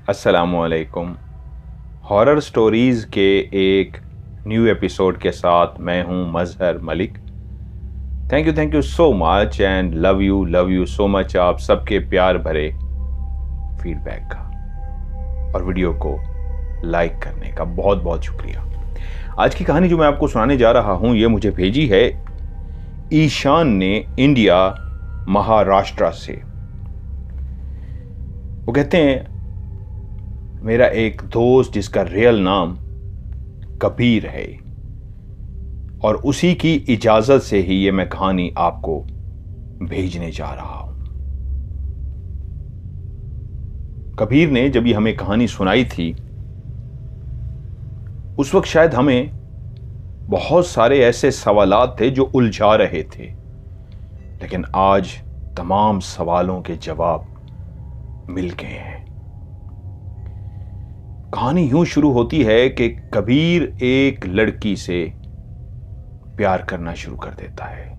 अस्सलामुअलैकुम। Horror stories के एक न्यू एपिसोड के साथ मैं हूं Mazhar Malik. Thank you so much and love you so much आप सबके प्यार भरे फीडबैक का और वीडियो को लाइक करने का बहुत बहुत शुक्रिया। आज की कहानी जो मैं आपको सुनाने जा रहा हूं ये मुझे भेजी है ईशान ने, इंडिया, महाराष्ट्र से। वो कहते हैं, मेरा एक दोस्त जिसका रियल नाम कबीर है और उसी की इजाजत से ही ये मैं कहानी आपको भेजने जा रहा हूं। कबीर ने जब ये हमें कहानी सुनाई थी उस वक्त शायद हमें बहुत सारे ऐसे सवालात थे जो उलझा रहे थे, लेकिन आज तमाम सवालों के जवाब मिल गए हैं। कहानी यूं शुरू होती है कि कबीर एक लड़की से प्यार करना शुरू कर देता है।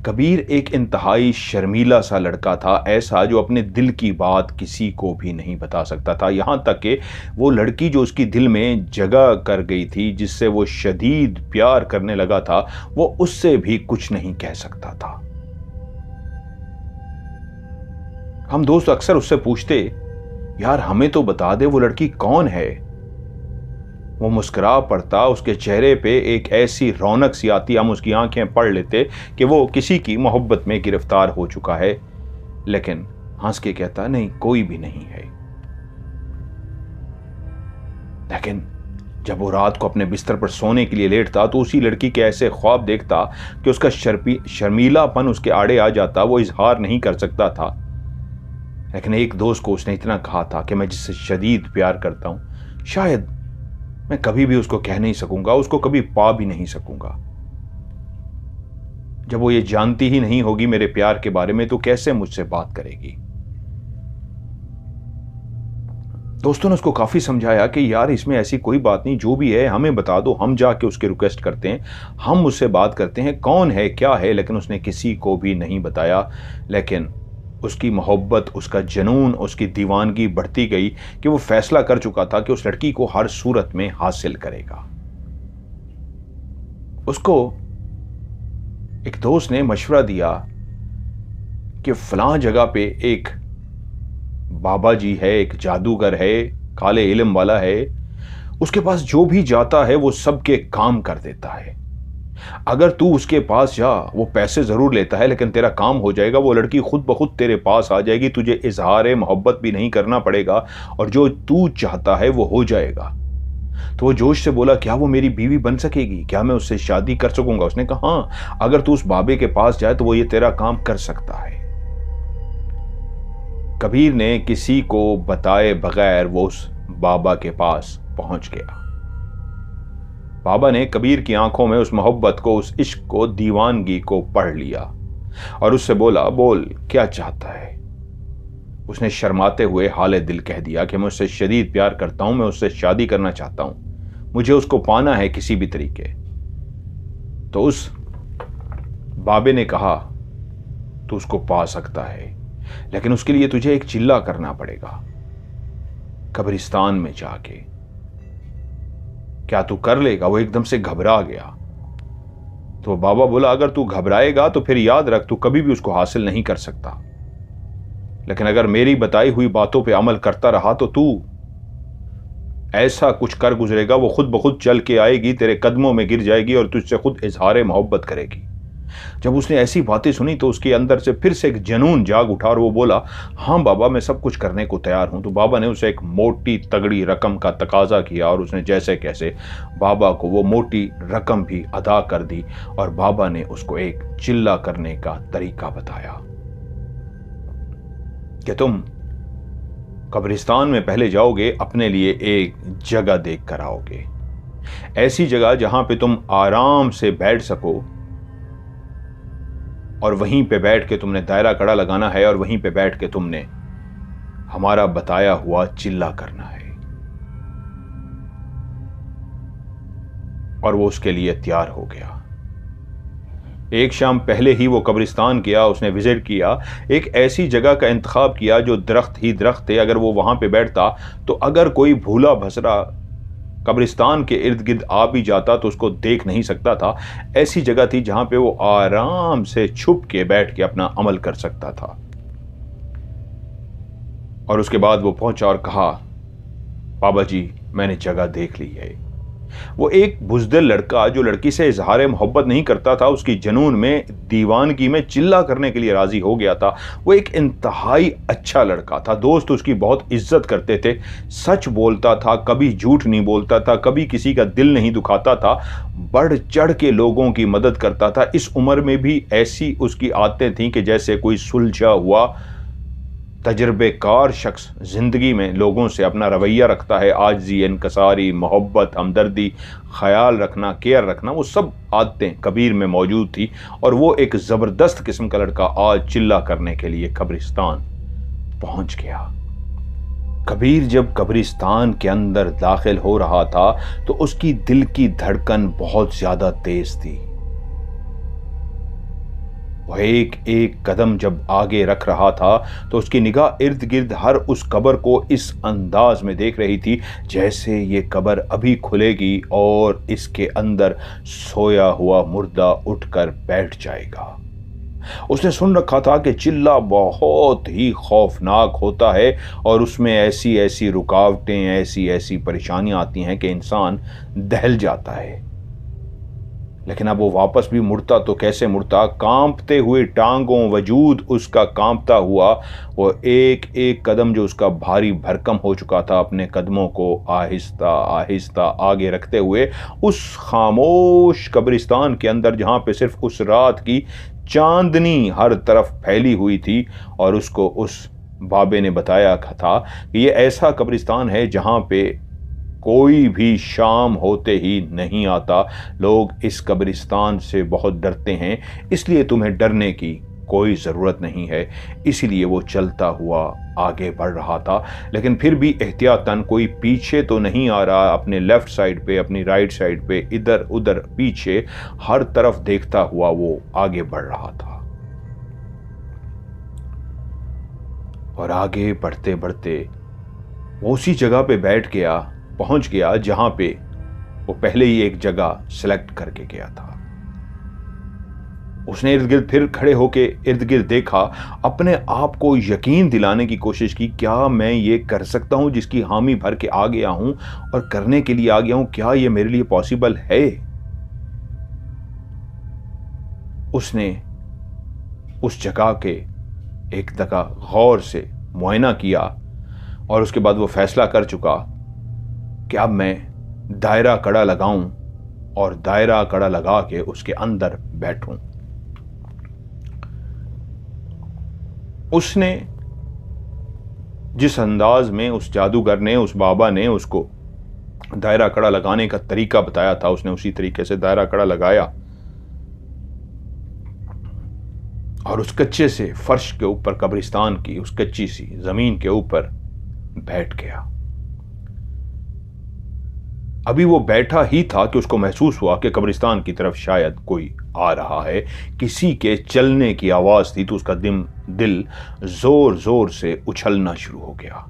कबीर एक इंतहाई शर्मीला सा लड़का था, ऐसा जो अपने दिल की बात किसी को भी नहीं बता सकता था। यहां तक कि वो लड़की जो उसकी दिल में जगह कर गई थी, जिससे वो शदीद प्यार करने लगा था, वो उससे भी कुछ नहीं कह सकता था। हम दोस्त अक्सर उससे पूछते, यार हमें तो बता दे वो लड़की कौन है। वो मुस्कुरा पड़ता, उसके चेहरे पे एक ऐसी रौनक सी आती, हम उसकी आंखें पढ़ लेते कि वो किसी की मोहब्बत में गिरफ्तार हो चुका है, लेकिन हंस के कहता नहीं, कोई भी नहीं है। लेकिन जब वो रात को अपने बिस्तर पर सोने के लिए लेटता तो उसी लड़की के ऐसे ख्वाब देखता कि उसका शर्मीलापन उसके आड़े आ जाता, वो इजहार नहीं कर सकता था। लेकिन एक दोस्त को उसने इतना कहा था कि मैं जिससे शदीद प्यार करता हूं, शायद मैं कभी भी उसको कह नहीं सकूंगा, उसको कभी पा भी नहीं सकूंगा। जब वो ये जानती ही नहीं होगी मेरे प्यार के बारे में तो कैसे मुझसे बात करेगी। दोस्तों ने उसको काफी समझाया कि यार इसमें ऐसी कोई बात नहीं, जो भी है हमें बता दो, हम जाके उसके रिक्वेस्ट करते हैं, हम उससे बात करते हैं, कौन है क्या है। लेकिन उसने किसी को भी नहीं बताया। लेकिन उसकी मोहब्बत, उसका जुनून, उसकी दीवानगी बढ़ती गई कि वो फैसला कर चुका था कि उस लड़की को हर सूरत में हासिल करेगा। उसको एक दोस्त ने मशवरा दिया कि फलां जगह पे एक बाबा जी है, एक जादूगर है, काले इल्म वाला है, उसके पास जो भी जाता है वो सबके काम कर देता है। अगर तू उसके पास जा, वो पैसे जरूर लेता है लेकिन तेरा काम हो जाएगा, वो लड़की खुद ब खुद तेरे पास आ जाएगी, तुझे इजहार मोहब्बत भी नहीं करना पड़ेगा और जो तू चाहता है वो हो जाएगा। तो वो जोश से बोला, क्या वो मेरी बीवी बन सकेगी, क्या मैं उससे शादी कर सकूंगा। उसने कहा, हाँ, अगर तू उस बाबे के पास जाए तो वो ये तेरा काम कर सकता है। कबीर ने किसी को बताए बगैर वो उस बाबा के पास पहुंच गया। बाबा ने कबीर की आंखों में उस मोहब्बत को, उस इश्क को, दीवानगी को पढ़ लिया और उससे बोला, बोल क्या चाहता है। उसने शर्माते हुए हाले दिल कह दिया कि मैं उससे शदीद प्यार करता हूं, मैं उससे शादी करना चाहता हूं, मुझे उसको पाना है किसी भी तरीके। तो उस बाबे ने कहा, तू उसको पा सकता है, लेकिन उसके लिए तुझे एक चिल्ला करना पड़ेगा कब्रिस्तान में जाके। क्या तू कर लेगा। वो एकदम से घबरा गया। तो बाबा बोला, अगर तू घबराएगा तो फिर याद रख, तू कभी भी उसको हासिल नहीं कर सकता, लेकिन अगर मेरी बताई हुई बातों पे अमल करता रहा तो तू ऐसा कुछ कर गुजरेगा, वो खुद ब खुद चल के आएगी, तेरे कदमों में गिर जाएगी और तुझसे खुद इजहार मोहब्बत करेगी। जब उसने ऐसी बातें सुनी तो उसके अंदर से फिर से एक जुनून जाग उठा और वो बोला, हाँ बाबा, मैं सब कुछ करने को तैयार हूं। तो बाबा ने उसे एक मोटी तगड़ी रकम का तकाजा किया और उसने जैसे कैसे बाबा को वो मोटी रकम भी अदा कर दी और बाबा ने उसको एक चिल्ला करने का तरीका बताया कि तुम कब्रिस्तान में पहले जाओगे, अपने लिए एक जगह देख कर आओगे, ऐसी जगह जहां पे तुम आराम से बैठ सको, और वहीं पे बैठ के तुमने दायरा कड़ा लगाना है और वहीं पे बैठ के तुमने हमारा बताया हुआ चिल्ला करना है। और वो उसके लिए तैयार हो गया। एक शाम पहले ही वो कब्रिस्तान गया, उसने विजिट किया, एक ऐसी जगह का इंतखाब किया जो दरख्त ही दरख्त थे। अगर वो वहां पे बैठता तो अगर कोई भूला भसरा कब्रिस्तान के इर्द गिर्द आ भी जाता तो उसको देख नहीं सकता था। ऐसी जगह थी जहां पे वो आराम से छुप के बैठ के अपना अमल कर सकता था। और उसके बाद वो पहुंचा और कहा, बाबा जी मैंने जगह देख ली है। वो एक बुज़दिल लड़का जो लड़की से इजहार मोहब्बत नहीं करता था, उसकी जनून में दीवानगी में चिल्ला करने के लिए राजी हो गया था। वो एक इंतहाई अच्छा लड़का था, दोस्त उसकी बहुत इज्जत करते थे, सच बोलता था, कभी झूठ नहीं बोलता था, कभी किसी का दिल नहीं दुखाता था, बढ़ चढ़ के लोगों की मदद करता था। इस उम्र में भी ऐसी उसकी आदतें थीं कि जैसे कोई सुलझा हुआ तजर्बेकार शख्स जिंदगी में लोगों से अपना रवैया रखता है, आजिज़ी, इनकसारी, मोहब्बत, हमदर्दी, ख्याल रखना, केयर रखना, वो सब आदतें कबीर में मौजूद थी। और वो एक ज़बरदस्त किस्म का लड़का आज चिल्ला करने के लिए कब्रिस्तान पहुंच गया। कबीर जब कब्रिस्तान के अंदर दाखिल हो रहा था तो उसकी दिल की धड़कन बहुत ज्यादा तेज थी। वह एक एक कदम जब आगे रख रहा था तो उसकी निगाह इर्द गिर्द हर उस कब्र को इस अंदाज में देख रही थी जैसे ये कब्र अभी खुलेगी और इसके अंदर सोया हुआ मुर्दा उठकर बैठ जाएगा। उसने सुन रखा था कि चिल्ला बहुत ही खौफनाक होता है और उसमें ऐसी ऐसी रुकावटें, ऐसी ऐसी परेशानियां आती हैं कि इंसान दहल जाता है। लेकिन अब वो वापस भी मुड़ता तो कैसे मुड़ता, कांपते हुए टांगों, वजूद उसका कांपता हुआ, वो एक एक कदम जो उसका भारी भरकम हो चुका था, अपने कदमों को आहिस्ता आहिस्ता आगे रखते हुए उस खामोश कब्रिस्तान के अंदर जहां पे सिर्फ उस रात की चांदनी हर तरफ फैली हुई थी। और उसको उस बाबे ने बताया था कि ये ऐसा कब्रिस्तान है जहां पे कोई भी शाम होते ही नहीं आता, लोग इस कब्रिस्तान से बहुत डरते हैं, इसलिए तुम्हें डरने की कोई ज़रूरत नहीं है। इसीलिए वो चलता हुआ आगे बढ़ रहा था, लेकिन फिर भी एहतियातन, कोई पीछे तो नहीं आ रहा, अपने लेफ्ट साइड पे, अपनी राइट साइड पे, इधर उधर पीछे हर तरफ देखता हुआ वो आगे बढ़ रहा था। और आगे बढ़ते बढ़ते वो उसी जगह पे पहुंच गया जहां पे वो पहले ही एक जगह सिलेक्ट करके गया था। उसने इर्द गिर्द फिर खड़े होके इर्द गिर्द देखा, अपने आप को यकीन दिलाने की कोशिश की, क्या मैं ये कर सकता हूं जिसकी हामी भर के आ गया हूं और करने के लिए आ गया हूं, क्या ये मेरे लिए पॉसिबल है। उसने उस जगह के एक दफा गौर से मुआयना किया और उसके बाद वो फैसला कर चुका कि अब मैं दायरा कड़ा लगाऊं और दायरा कड़ा लगा के उसके अंदर बैठूं। उसने जिस अंदाज में उस जादूगर ने, उस बाबा ने उसको दायरा कड़ा लगाने का तरीका बताया था, उसने उसी तरीके से दायरा कड़ा लगाया और उस कच्चे से फर्श के ऊपर, कब्रिस्तान की उस कच्ची सी जमीन के ऊपर बैठ गया। अभी वो बैठा ही था कि उसको महसूस हुआ कि कब्रिस्तान की तरफ शायद कोई आ रहा है। किसी के चलने की आवाज थी तो उसका दिल जोर जोर से उछलना शुरू हो गया।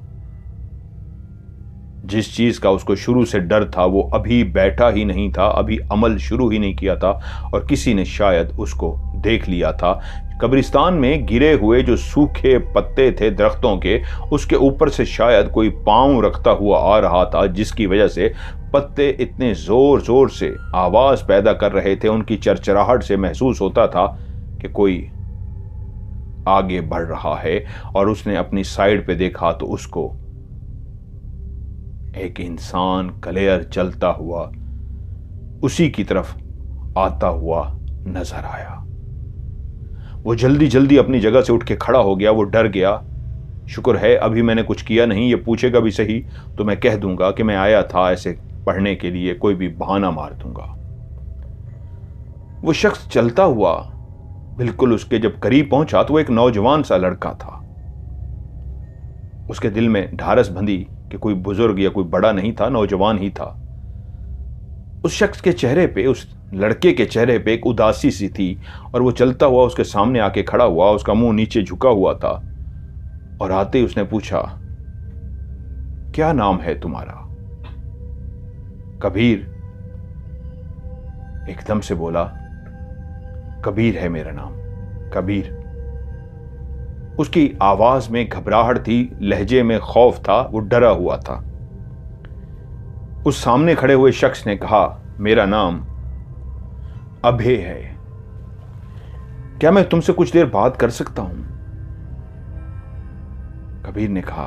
जिस चीज का उसको शुरू से डर था वो अभी बैठा ही नहीं था, अभी अमल शुरू ही नहीं किया था और किसी ने शायद उसको देख लिया था। कब्रिस्तान में गिरे हुए जो सूखे पत्ते थे दरख्तों के, उसके ऊपर से शायद कोई पांव रखता हुआ आ रहा था, जिसकी वजह से पत्ते इतने जोर जोर से आवाज पैदा कर रहे थे, उनकी चरचराहट से महसूस होता था कि कोई आगे बढ़ रहा है। और उसने अपनी साइड पे देखा तो उसको एक इंसान क्लियर चलता हुआ उसी की तरफ आता हुआ नजर आया। वो जल्दी जल्दी अपनी जगह से उठ के खड़ा हो गया। वो डर गया, शुक्र है अभी मैंने कुछ किया नहीं, ये पूछेगा भी सही तो मैं कह दूंगा कि मैं आया था ऐसे पढ़ने के लिए, कोई भी बहाना मार दूंगा। वो शख्स चलता हुआ बिल्कुल उसके जब करीब पहुंचा तो वो एक नौजवान सा लड़का था। उसके दिल में ढारस बंधी कि कोई बुजुर्ग या कोई बड़ा नहीं था, नौजवान ही था। उस शख्स के चेहरे पे, उस लड़के के चेहरे पे एक उदासी सी थी और वो चलता हुआ उसके सामने आके खड़ा हुआ, उसका मुंह नीचे झुका हुआ था और आते ही उसने पूछा, क्या नाम है तुम्हारा? कबीर एकदम से बोला, कबीर है मेरा नाम, कबीर। उसकी आवाज में घबराहट थी, लहजे में खौफ था, वो डरा हुआ था। उस सामने खड़े हुए शख्स ने कहा, मेरा नाम अभय है, क्या मैं तुमसे कुछ देर बात कर सकता हूं? कबीर ने कहा,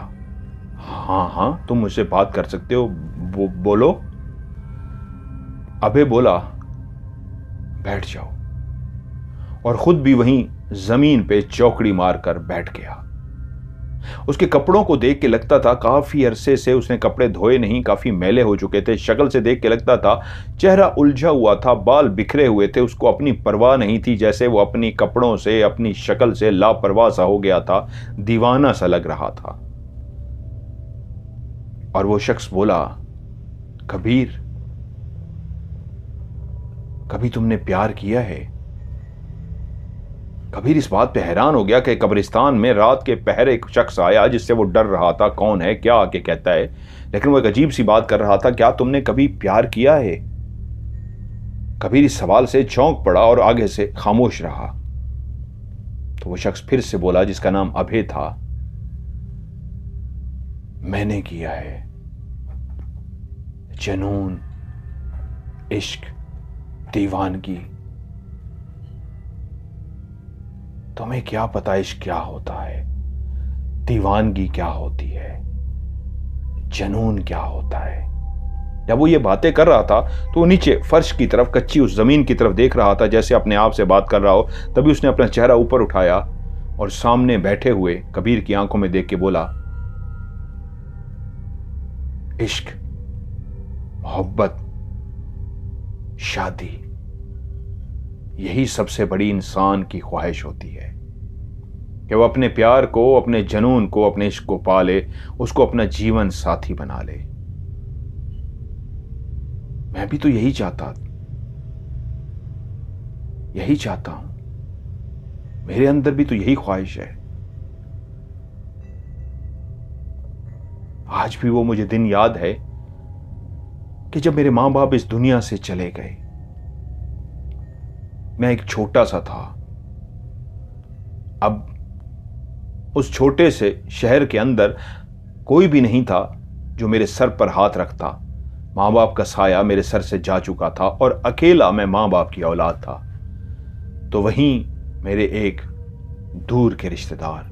हाँ हाँ, तुम मुझसे बात कर सकते हो, बोलो। अभय बोला, बैठ जाओ, और खुद भी वहीं जमीन पे चौकड़ी मारकर बैठ गया। उसके कपड़ों को देख के लगता था काफी अरसे से उसने कपड़े धोए नहीं, काफी मैले हो चुके थे। शक्ल से देख के लगता था चेहरा उलझा हुआ था, बाल बिखरे हुए थे, उसको अपनी परवाह नहीं थी, जैसे वो अपनी कपड़ों से, अपनी शक्ल से लापरवाह सा हो गया था, दीवाना सा लग रहा था। और वो शख्स बोला, कबीर, कभी तुमने प्यार किया है? कबीर इस बात पे हैरान हो गया कि कब्रिस्तान में रात के पहरे एक शख्स आया जिससे वो डर रहा था, कौन है, क्या आके कहता है, लेकिन वो एक अजीब सी बात कर रहा था, क्या तुमने कभी प्यार किया है? कबीर इस सवाल से चौंक पड़ा और आगे से खामोश रहा। तो वो शख्स फिर से बोला, जिसका नाम अभय था, मैंने किया है। जुनून, इश्क, दीवानगी, तुम्हें क्या पता इश्क क्या होता है, दीवानगी क्या होती है, जुनून क्या होता है। जब वो ये बातें कर रहा था तो वो नीचे फर्श की तरफ, कच्ची उस जमीन की तरफ देख रहा था जैसे अपने आप से बात कर रहा हो। तभी उसने अपना चेहरा ऊपर उठाया और सामने बैठे हुए कबीर की आंखों में देख के बोला, इश्क, मोहब्बत, शादी, यही सबसे बड़ी इंसान की ख्वाहिश होती है कि वो अपने प्यार को, अपने जुनून को, अपने इश्क को पाले, उसको अपना जीवन साथी बना ले। मैं भी तो यही चाहता हूं, मेरे अंदर भी तो यही ख्वाहिश है। आज भी वो मुझे दिन याद है कि जब मेरे मां बाप इस दुनिया से चले गए, मैं एक छोटा सा था। अब उस छोटे से शहर के अंदर कोई भी नहीं था जो मेरे सर पर हाथ रखता। मां बाप का साया मेरे सर से जा चुका था और अकेला मैं मां बाप की औलाद था। तो वहीं मेरे एक दूर के रिश्तेदार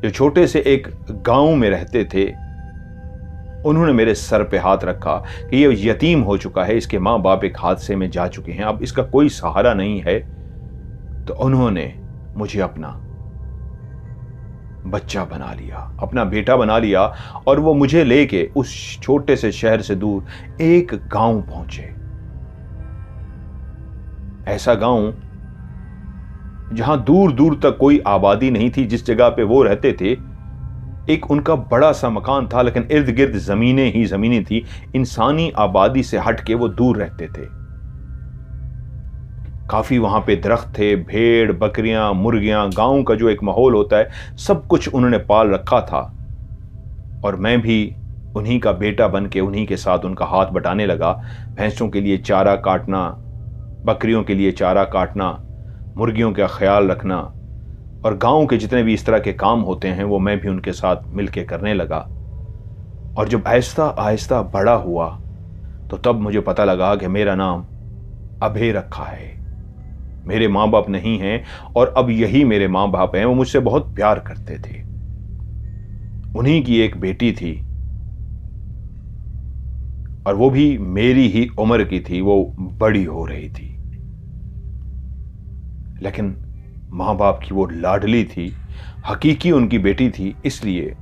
जो छोटे से एक गांव में रहते थे, उन्होंने मेरे सर पे हाथ रखा कि ये यतीम हो चुका है, इसके मां बाप एक हादसे में जा चुके हैं, अब इसका कोई सहारा नहीं है। तो उन्होंने मुझे अपना बच्चा बना लिया, अपना बेटा बना लिया, और वो मुझे लेके उस छोटे से शहर से दूर एक गांव पहुंचे। ऐसा गांव जहां दूर दूर तक कोई आबादी नहीं थी। जिस जगह पे वो रहते थे एक उनका बड़ा सा मकान था, लेकिन इर्द गिर्द जमीनें ही जमीनें थी। इंसानी आबादी से हट के वो दूर रहते थे। काफी वहां पे दरख्त थे, भेड़, बकरियां, मुर्गियां, गांव का जो एक माहौल होता है, सब कुछ उन्होंने पाल रखा था। और मैं भी उन्हीं का बेटा बन के उन्हीं के साथ उनका हाथ बटाने लगा। भैंसों के लिए चारा काटना, बकरियों के लिए चारा काटना, मुर्गियों का ख्याल रखना, और गांव के जितने भी इस तरह के काम होते हैं वो मैं भी उनके साथ मिलके करने लगा। और जब आहिस्ता आहिस्ता बड़ा हुआ तो तब मुझे पता लगा कि मेरा नाम अभय रखा है। मेरे माँ बाप नहीं हैं और अब यही मेरे माँ बाप हैं। वो मुझसे बहुत प्यार करते थे। उन्हीं की एक बेटी थी और वो भी मेरी ही उम्र की थी, वो बड़ी हो रही थी। लेकिन माँ बाप की वो लाडली थी, हकीकी उनकी बेटी थी, इसलिए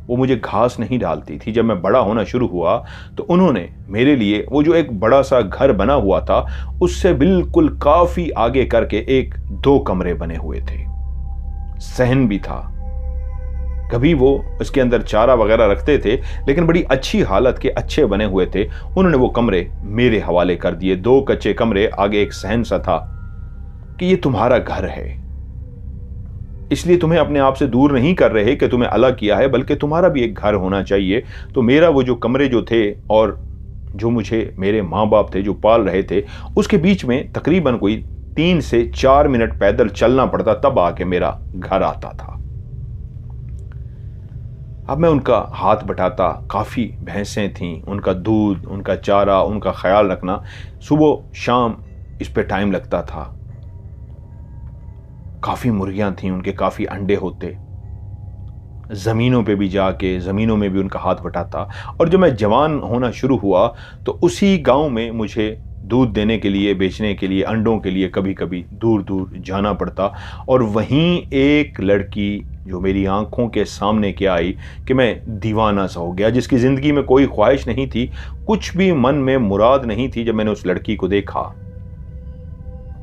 वो मुझे घास नहीं डालती थी। जब मैं बड़ा होना शुरू हुआ तो उन्होंने मेरे लिए वो जो एक बड़ा सा घर बना हुआ था उससे बिल्कुल काफी आगे करके एक 2 कमरे बने हुए थे, सहन भी था, कभी वो इसके अंदर चारा वगैरह रखते थे, लेकिन बड़ी अच्छी हालत के अच्छे बने हुए थे। उन्होंने वो कमरे मेरे हवाले कर दिए, 2 कच्चे कमरे, आगे एक सहन सा था कि ये तुम्हारा घर है, इसलिए तुम्हें अपने आप से दूर नहीं कर रहे कि तुम्हें अलग किया है, बल्कि तुम्हारा भी एक घर होना चाहिए। तो मेरा वो जो कमरे जो थे और जो मुझे मेरे माँ बाप थे जो पाल रहे थे, उसके बीच में तकरीबन कोई 3 से 4 मिनट पैदल चलना पड़ता, तब आके मेरा घर आता था। अब मैं उनका हाथ बटाता, काफ़ी भैंसें थीं, उनका दूध, उनका चारा, उनका ख्याल रखना, सुबह शाम इस पे टाइम लगता था। काफ़ी मुर्गियां थीं, उनके काफ़ी अंडे होते। ज़मीनों पे भी जाके ज़मीनों में भी उनका हाथ बटाता। और जब मैं जवान होना शुरू हुआ तो उसी गांव में मुझे दूध देने के लिए, बेचने के लिए, अंडों के लिए कभी कभी दूर दूर जाना पड़ता। और वहीं एक लड़की जो मेरी आंखों के सामने क्या आई कि मैं दीवाना सा हो गया, जिसकी ज़िंदगी में कोई ख्वाहिश नहीं थी, कुछ भी मन में मुराद नहीं थी। जब मैंने उस लड़की को देखा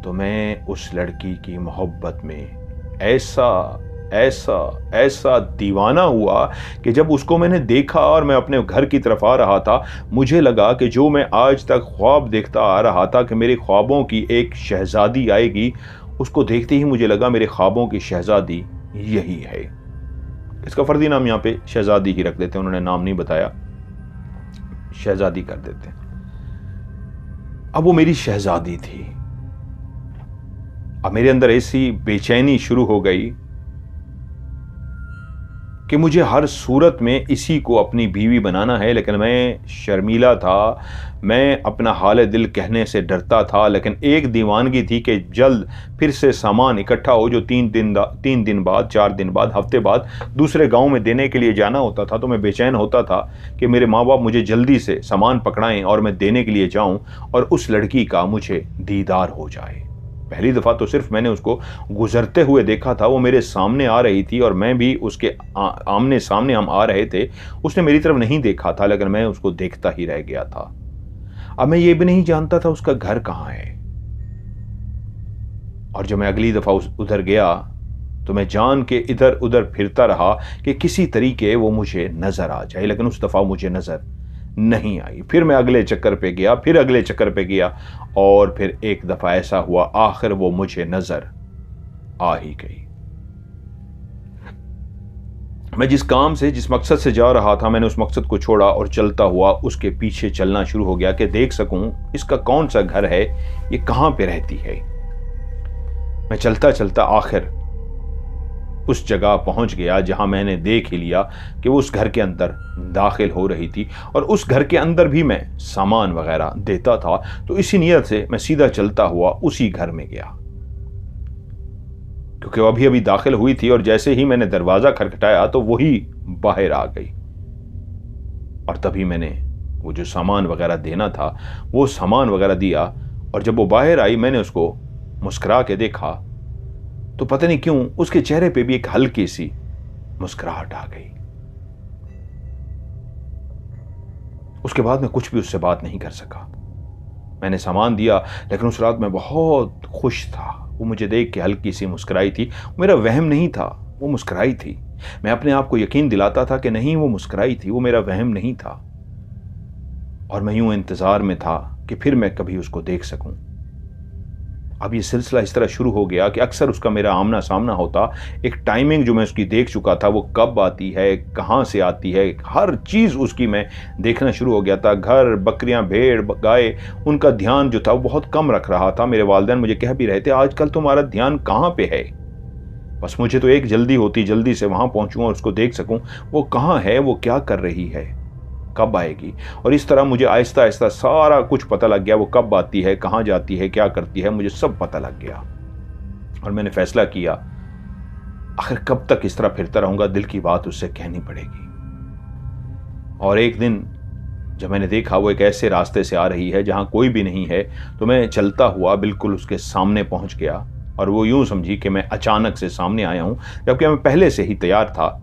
तो मैं उस लड़की की मोहब्बत में ऐसा ऐसा ऐसा दीवाना हुआ कि जब उसको मैंने देखा और मैं अपने घर की तरफ आ रहा था, मुझे लगा कि जो मैं आज तक ख्वाब देखता आ रहा था कि मेरे ख्वाबों की एक शहजादी आएगी, उसको देखते ही मुझे लगा मेरे ख्वाबों की शहजादी यही है। इसका फर्जी नाम यहाँ पे शहजादी ही रख देते हैं, उन्होंने नाम नहीं बताया, शहजादी कर देते हैं। अब वो मेरी शहजादी थी। अब मेरे अंदर ऐसी बेचैनी शुरू हो गई कि मुझे हर सूरत में इसी को अपनी बीवी बनाना है। लेकिन मैं शर्मीला था, मैं अपना हाल दिल कहने से डरता था। लेकिन एक दीवानगी थी कि जल्द फिर से सामान इकट्ठा हो, जो 3 दिन बाद, 4 दिन बाद, हफ्ते बाद दूसरे गांव में देने के लिए जाना होता था। तो मैं बेचैन होता था कि मेरे माँ बाप मुझे जल्दी से सामान पकड़ाएं और मैं देने के लिए जाऊं और उस लड़की का मुझे दीदार हो जाए। पहली दफ़ा तो सिर्फ मैंने उसको गुजरते हुए देखा था, वो मेरे सामने आ रही थी और मैं भी उसके आमने सामने हम आ रहे थे। उसने मेरी तरफ नहीं देखा था, लेकिन मैं उसको देखता ही रह गया था। अब मैं ये भी नहीं जानता था उसका घर कहाँ है। और जब मैं अगली दफ़ा उधर गया तो मैं जान के इधर उधर फिरता रहा कि किसी तरीके वो मुझे नज़र आ जाए, लेकिन उस दफ़ा मुझे नज़र नहीं आई। फिर मैं अगले चक्कर पे गया, फिर अगले चक्कर पे गया और फिर एक दफ़ा ऐसा हुआ, आखिर वो मुझे नज़र आ ही गई। मैं जिस काम से, जिस मकसद से जा रहा था, मैंने उस मकसद को छोड़ा और चलता हुआ उसके पीछे चलना शुरू हो गया कि देख सकूं इसका कौन सा घर है, ये कहां पे रहती है। मैं चलता चलता आखिर उस जगह पहुंच गया जहां मैंने देख ही लिया कि वो उस घर के अंदर दाखिल हो रही थी और उस घर के अंदर भी मैं सामान वगैरह देता था। तो इसी नीयत से मैं सीधा चलता हुआ उसी घर में गया, क्योंकि वो अभी अभी दाखिल हुई थी। और जैसे ही मैंने दरवाजा खटखटाया तो वही बाहर आ गई और तभी मैंने वो जो सामान वगैरह देना था वो सामान वगैरह दिया। और जब वो बाहर आई, मैंने उसको मुस्कुरा के देखा तो पता नहीं क्यों उसके चेहरे पे भी एक हल्की सी मुस्कुराहट आ गई। उसके बाद मैं कुछ भी उससे बात नहीं कर सका। मैंने सामान दिया, लेकिन उस रात मैं बहुत खुश था। वो मुझे देख के हल्की सी मुस्कुराई थी। मेरा वहम नहीं था, वो मुस्कुराई थी। मैं अपने आप को यकीन दिलाता था कि नहीं, वो मुस्कुराई थी, वो मेरा वहम नहीं था। और मैं यूं इंतजार में था कि फिर मैं कभी उसको देख सकूं। अब ये सिलसिला इस तरह शुरू हो गया कि अक्सर उसका मेरा आमना सामना होता। एक टाइमिंग जो मैं उसकी देख चुका था, वो कब आती है, कहाँ से आती है, हर चीज़ उसकी मैं देखना शुरू हो गया था। घर, बकरियां, भेड़, गाय, उनका ध्यान जो था वो बहुत कम रख रहा था। मेरे वालिदैन मुझे कह भी रहे थे, आजकल तुम्हारा ध्यान कहाँ पे है। बस मुझे तो एक जल्दी होती, जल्दी से वहाँ पहुँचूँ और उसको देख सकूँ, वो कहाँ है, वो क्या कर रही है, कब आएगी। और इस तरह मुझे आहिस्ता आहिस्ता सारा कुछ पता लग गया। वो कब आती है, कहाँ जाती है, क्या करती है, मुझे सब पता लग गया। और मैंने फैसला किया, आखिर कब तक इस तरह फिरता रहूंगा, दिल की बात उससे कहनी पड़ेगी। और एक दिन जब मैंने देखा वो एक ऐसे रास्ते से आ रही है जहां कोई भी नहीं है, तो मैं चलता हुआ बिल्कुल उसके सामने पहुंच गया। और वो यूं समझी कि मैं अचानक से सामने आया हूं, जबकि मैं पहले से ही तैयार था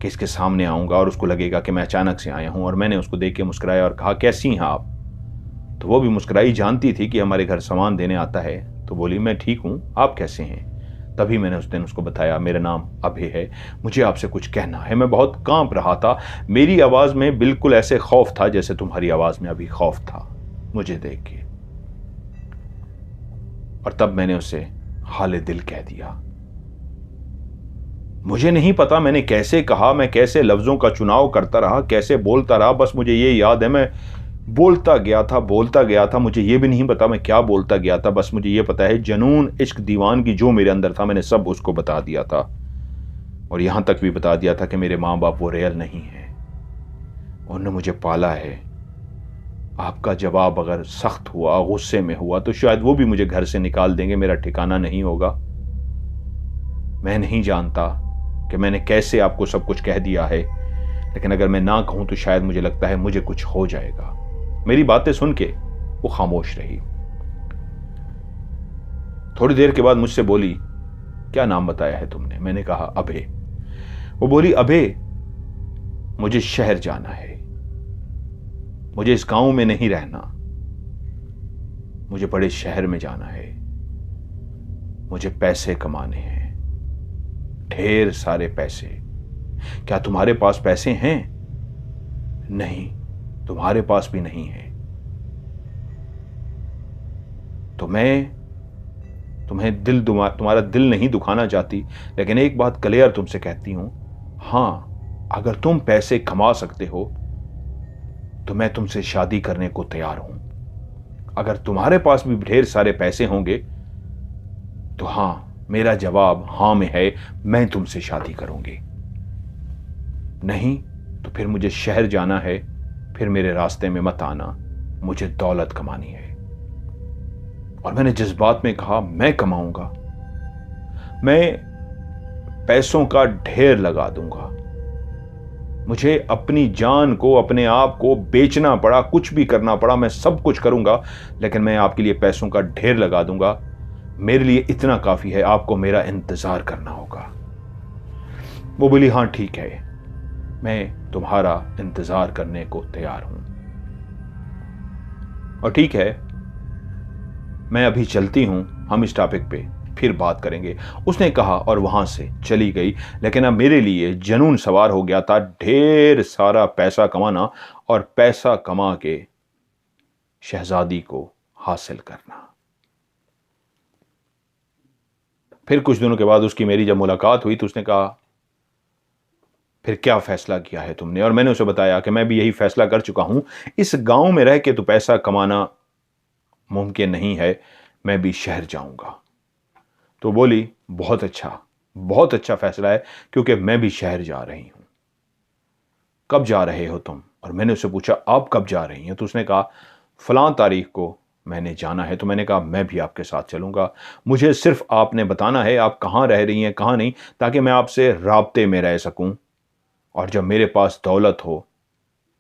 कि इसके सामने आऊंगा और उसको लगेगा कि मैं अचानक से आया हूं। और मैंने उसको देख के मुस्कुराया और कहा, कैसी हैं आप। तो वो भी मुस्कुराई, जानती थी कि हमारे घर सामान देने आता है। तो बोली, मैं ठीक हूं, आप कैसे हैं। तभी मैंने उस दिन उसको बताया, मेरा नाम अभय है, मुझे आपसे कुछ कहना है। मैं बहुत कांप रहा था, मेरी आवाज़ में बिल्कुल ऐसे खौफ था जैसे तुम्हारी आवाज़ में अभी खौफ था मुझे देख के। और तब मैंने उसे हाले दिल कह दिया। मुझे नहीं पता मैंने कैसे कहा, मैं कैसे लफ्ज़ों का चुनाव करता रहा, कैसे बोलता रहा। बस मुझे ये याद है मैं बोलता गया था, मुझे ये भी नहीं पता मैं क्या बोलता गया था। बस मुझे ये पता है जुनून इश्क दीवानगी जो मेरे अंदर था मैंने सब उसको बता दिया था। और यहां तक भी बता दिया था कि मेरे माँ बाप वो रियल नहीं है, उन्होंने मुझे पाला है। आपका जवाब अगर सख्त हुआ, गुस्से में हुआ, तो शायद वो भी मुझे घर से निकाल देंगे, मेरा ठिकाना नहीं होगा। मैं नहीं जानता कि मैंने कैसे आपको सब कुछ कह दिया है, लेकिन अगर मैं ना कहूं तो शायद मुझे लगता है मुझे कुछ हो जाएगा। मेरी बातें सुन के वो खामोश रही। थोड़ी देर के बाद मुझसे बोली, क्या नाम बताया है तुमने? मैंने कहा अभय। वो बोली, अभय मुझे शहर जाना है, मुझे इस गांव में नहीं रहना, मुझे बड़े शहर में जाना है, मुझे पैसे कमाने हैं, ढेर सारे पैसे। क्या तुम्हारे पास पैसे हैं? नहीं, तुम्हारे पास भी नहीं है। तो मैं तुम्हारा दिल नहीं दुखाना चाहती, लेकिन एक बात क्लियर तुमसे कहती हूं, हां अगर तुम पैसे कमा सकते हो तो मैं तुमसे शादी करने को तैयार हूं। अगर तुम्हारे पास भी ढेर सारे पैसे होंगे तो हां, मेरा जवाब हां में है, मैं तुमसे शादी करूंगी। नहीं तो फिर मुझे शहर जाना है, फिर मेरे रास्ते में मत आना, मुझे दौलत कमानी है। और मैंने जज्बात में कहा, मैं कमाऊंगा, मैं पैसों का ढेर लगा दूंगा, मुझे अपनी जान को, अपने आप को बेचना पड़ा, कुछ भी करना पड़ा, मैं सब कुछ करूंगा, लेकिन मैं आपके लिए पैसों का ढेर लगा दूंगा। मेरे लिए इतना काफी है, आपको मेरा इंतजार करना होगा। वो बोली, हां ठीक है, मैं तुम्हारा इंतजार करने को तैयार हूं। और ठीक है, मैं अभी चलती हूं, हम इस टॉपिक पे फिर बात करेंगे, उसने कहा और वहां से चली गई। लेकिन अब मेरे लिए जुनून सवार हो गया था, ढेर सारा पैसा कमाना और पैसा कमा के शहजादी को हासिल करना। फिर कुछ दिनों के बाद उसकी मेरी जब मुलाकात हुई तो उसने कहा, फिर क्या फैसला किया है तुमने? और मैंने उसे बताया कि मैं भी यही फैसला कर चुका हूं, इस गांव में रह के तो पैसा कमाना मुमकिन नहीं है, मैं भी शहर जाऊंगा। तो बोली, बहुत अच्छा फैसला है, क्योंकि मैं भी शहर जा रही हूं। कब जा रहे हो तुम? और मैंने उससे पूछा, आप कब जा रही हैं? तो उसने कहा, फलां तारीख को मैंने जाना है। तो मैंने कहा, मैं भी आपके साथ चलूंगा, मुझे सिर्फ आपने बताना है आप कहां रह रही हैं, कहां नहीं, ताकि मैं आपसे राब्ते में रह सकूं, और जब मेरे पास दौलत हो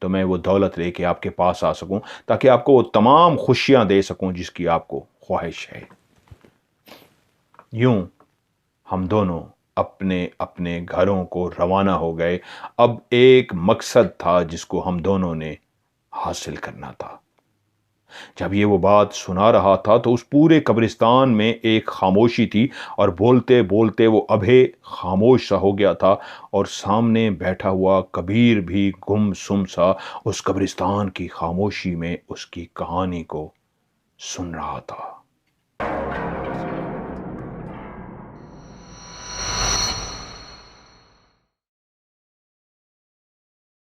तो मैं वो दौलत लेके आपके पास आ सकूं, ताकि आपको वो तमाम खुशियां दे सकूं जिसकी आपको ख्वाहिश है। यूं हम दोनों अपने अपने घरों को रवाना हो गए। अब एक मकसद था जिसको हम दोनों ने हासिल करना था। जब ये वो बात सुना रहा था तो उस पूरे कब्रिस्तान में एक खामोशी थी, और बोलते बोलते वो अभय खामोश सा हो गया था, और सामने बैठा हुआ कबीर भी गुमसुम सा उस कब्रिस्तान की खामोशी में उसकी कहानी को सुन रहा था।